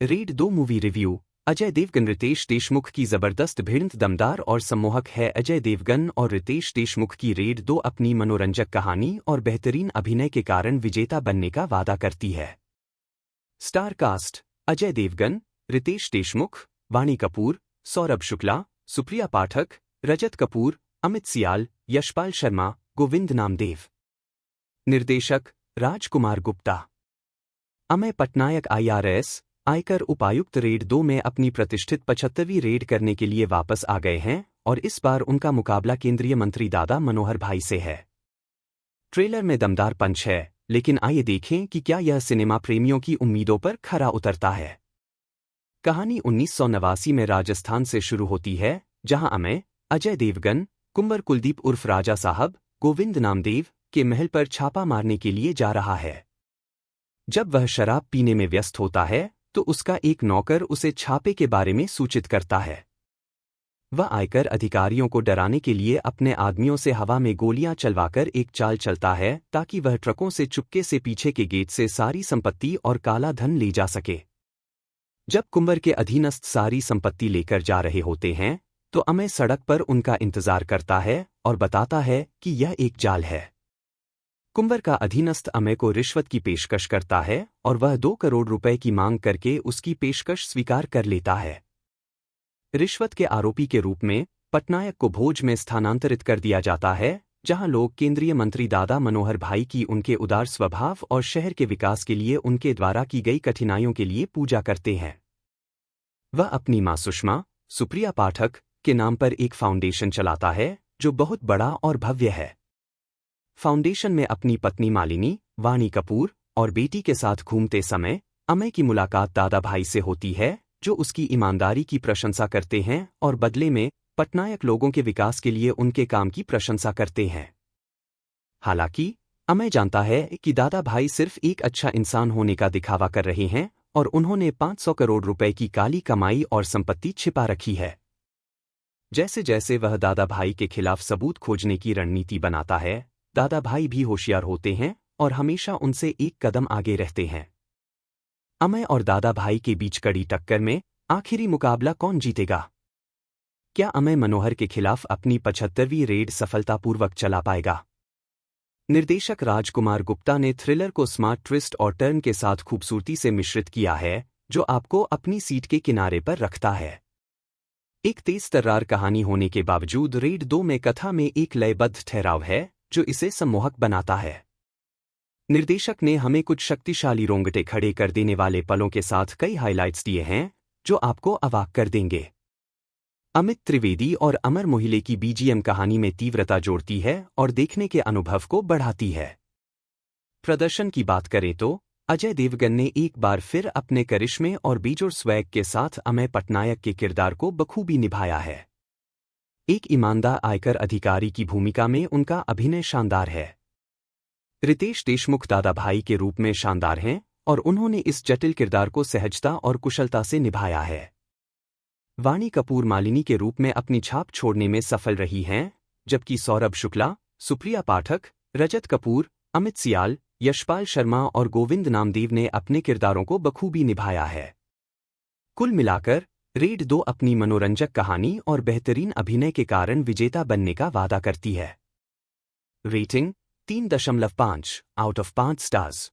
Red 2 movie review. Ajay Devgan Ritesh Deshmukh की जबरदस्त भिड़ंत दमदार और सम्मोहक है। अजय देवगन और रितेश देशमुख की रेड 2 अपनी मनोरंजक कहानी और बेहतरीन अभिनय के कारण विजेता बनने का वादा करती है। स्टार कास्ट: अजय देवगन, रितेश देशमुख, वाणी कपूर, सौरभ शुक्ला, सुप्रिया पाठक, रजत कपूर, अमित सियाल, यशपाल शर्मा, गोविंद नामदेव। निर्देशक: राजकुमार गुप्ता। अमय पटनायक IRS आयकर उपायुक्त रेड 2 में अपनी प्रतिष्ठित 75वीं रेड करने के लिए वापस आ गए हैं और इस बार उनका मुकाबला केंद्रीय मंत्री दादा मनोहर भाई से है। ट्रेलर में दमदार पंच है, लेकिन आइए देखें कि क्या यह सिनेमा प्रेमियों की उम्मीदों पर खरा उतरता है। कहानी 1989 में राजस्थान से शुरू होती है, जहां अमय, अजय देवगन, कुंवर कुलदीप उर्फ राजा साहब, गोविंद नामदेव के महल पर छापा मारने के लिए जा रहा है। जब वह शराब पीने में व्यस्त होता है तो उसका एक नौकर उसे छापे के बारे में सूचित करता है। वह आयकर अधिकारियों को डराने के लिए अपने आदमियों से हवा में गोलियां चलवाकर एक चाल चलता है ताकि वह ट्रकों से चुपके से पीछे के गेट से सारी संपत्ति और काला धन ले जा सके। जब कुंवर के अधीनस्थ सारी संपत्ति लेकर जा रहे होते हैं तो अमय सड़क पर उनका इंतजार करता है और बताता है कि यह एक जाल है। कुंवर का अधीनस्थ अमय को रिश्वत की पेशकश करता है और वह 2 करोड़ रुपए की मांग करके उसकी पेशकश स्वीकार कर लेता है। रिश्वत के आरोपी के रूप में पटनायक को भोज में स्थानांतरित कर दिया जाता है, जहां लोग केंद्रीय मंत्री दादा मनोहर भाई की उनके उदार स्वभाव और शहर के विकास के लिए उनके द्वारा की गई कठिनाइयों के लिए पूजा करते हैं। वह अपनी मां सुषमा, सुप्रिया पाठक के नाम पर एक फाउंडेशन चलाता है जो बहुत बड़ा और भव्य है। फाउंडेशन में अपनी पत्नी मालिनी, वाणी कपूर और बेटी के साथ घूमते समय अमय की मुलाकात दादा भाई से होती है, जो उसकी ईमानदारी की प्रशंसा करते हैं और बदले में पटनायक लोगों के विकास के लिए उनके काम की प्रशंसा करते हैं। हालांकि अमय जानता है कि दादा भाई सिर्फ एक अच्छा इंसान होने का दिखावा कर रहे हैं और उन्होंने 500 करोड़ रुपए की काली कमाई और संपत्ति छिपा रखी है। जैसे जैसे वह दादा भाई के खिलाफ सबूत खोजने की रणनीति बनाता है, दादा भाई भी होशियार होते हैं और हमेशा उनसे एक कदम आगे रहते हैं। अमय और दादा भाई के बीच कड़ी टक्कर में आखिरी मुकाबला कौन जीतेगा? क्या अमय मनोहर के खिलाफ अपनी 75वीं रेड सफलतापूर्वक चला पाएगा? निर्देशक राजकुमार गुप्ता ने थ्रिलर को स्मार्ट ट्विस्ट और टर्न के साथ खूबसूरती से मिश्रित किया है, जो आपको अपनी सीट के किनारे पर रखता है। एक तेज तर्रार कहानी होने के बावजूद रेड 2 में कथा में एक लयबद्ध ठहराव है जो इसे सम्मोहक बनाता है। निर्देशक ने हमें कुछ शक्तिशाली रोंगटे खड़े कर देने वाले पलों के साथ कई हाइलाइट्स दिए हैं जो आपको अवाक कर देंगे। अमित त्रिवेदी और अमर मोहिले की BGM कहानी में तीव्रता जोड़ती है और देखने के अनुभव को बढ़ाती है। प्रदर्शन की बात करें तो अजय देवगन ने एक बार फिर अपने करिश्मे और बेजोड़ स्वैग के साथ अमय पटनायक के किरदार को बखूबी निभाया है। एक ईमानदार आयकर अधिकारी की भूमिका में उनका अभिनय शानदार है। रितेश देशमुख दादा भाई के रूप में शानदार हैं और उन्होंने इस जटिल किरदार को सहजता और कुशलता से निभाया है। वाणी कपूर मालिनी के रूप में अपनी छाप छोड़ने में सफल रही हैं, जबकि सौरभ शुक्ला, सुप्रिया पाठक, रजत कपूर, अमित सियाल, यशपाल शर्मा और गोविंद नामदेव ने अपने किरदारों को बखूबी निभाया है। कुल मिलाकर रेड 2 अपनी मनोरंजक कहानी और बेहतरीन अभिनय के कारण विजेता बनने का वादा करती है। Rating 3.5 out of 5 stars.